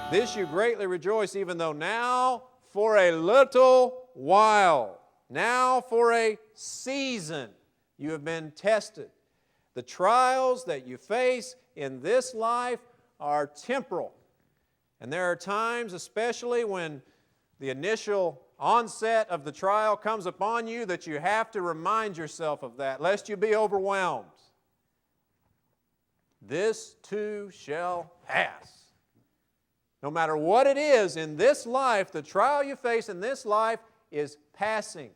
This you greatly rejoice, even though now for a little while, now for a season, you have been tested. The trials that you face in this life are temporal. And there are times, especially when the initial onset of the trial comes upon you, that you have to remind yourself of that, lest you be overwhelmed. This too shall pass. No matter what it is in this life, the trial you face in this life is passing.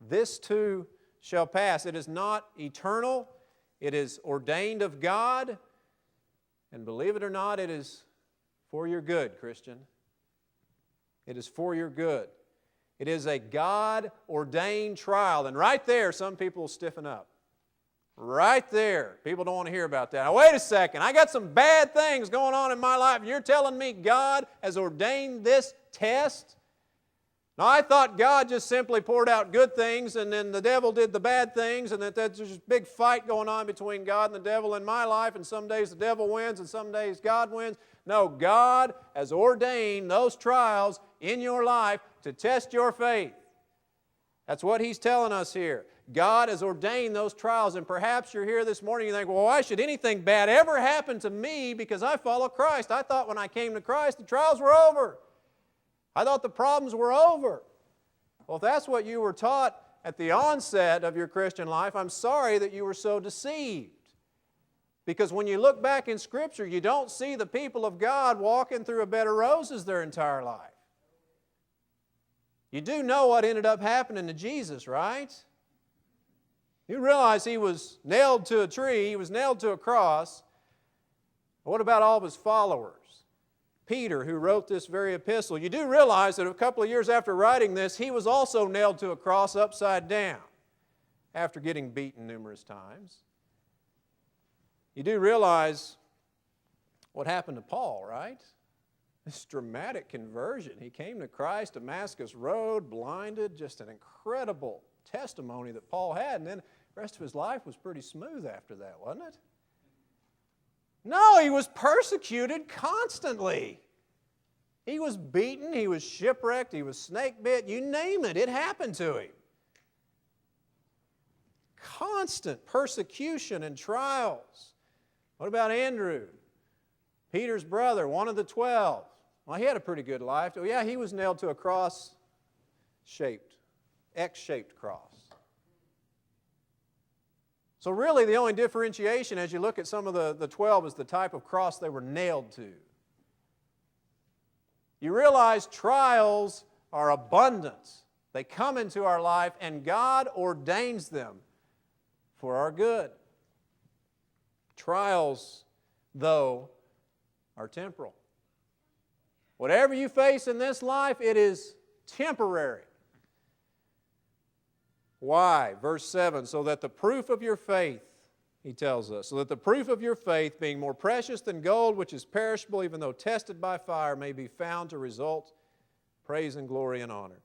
This too shall pass. It is not eternal. It is ordained of God. And believe it or not, it is for your good, Christian. It is for your good. It is a God-ordained trial. And right there, some people will stiffen up. Right there. People don't want to hear about that. Now, wait a second. I got some bad things going on in my life, and you're telling me God has ordained this test? Now, I thought God just simply poured out good things, and then the devil did the bad things, and that there's this big fight going on between God and the devil in my life, and some days the devil wins, and some days God wins. No, God has ordained those trials in your life to test your faith. That's what He's telling us here. God has ordained those trials, and perhaps you're here this morning and you think, well, why should anything bad ever happen to me because I follow Christ? I thought when I came to Christ the trials were over. I thought the problems were over. Well, if that's what you were taught at the onset of your Christian life, I'm sorry that you were so deceived. Because when you look back in Scripture, you don't see the people of God walking through a bed of roses their entire life. You do know what ended up happening to Jesus, right? You realize He was nailed to a tree, He was nailed to a cross. What about all of His followers? Peter, who wrote this very epistle, you do realize that a couple of years after writing this, he was also nailed to a cross upside down after getting beaten numerous times. You do realize what happened to Paul, right? This dramatic conversion. He came to Christ, Damascus Road, blinded, just an incredible testimony that Paul had, and then the rest of his life was pretty smooth after that, wasn't it? No, he was persecuted constantly. He was beaten, he was shipwrecked, he was snake bit, you name it, it happened to him. Constant persecution and trials. What about Andrew, Peter's brother, one of the 12? Well, he had a pretty good life. Oh, yeah, he was nailed to a cross-shaped, X-shaped cross. So really the only differentiation as you look at some of the 12 is the type of cross they were nailed to. You realize trials are abundant. They come into our life and God ordains them for our good. Trials, though, are temporal. Whatever you face in this life, it is temporary. Why? Verse 7, so that the proof of your faith, he tells us, so that the proof of your faith, being more precious than gold, which is perishable, even though tested by fire, may be found to result praise and glory and honor.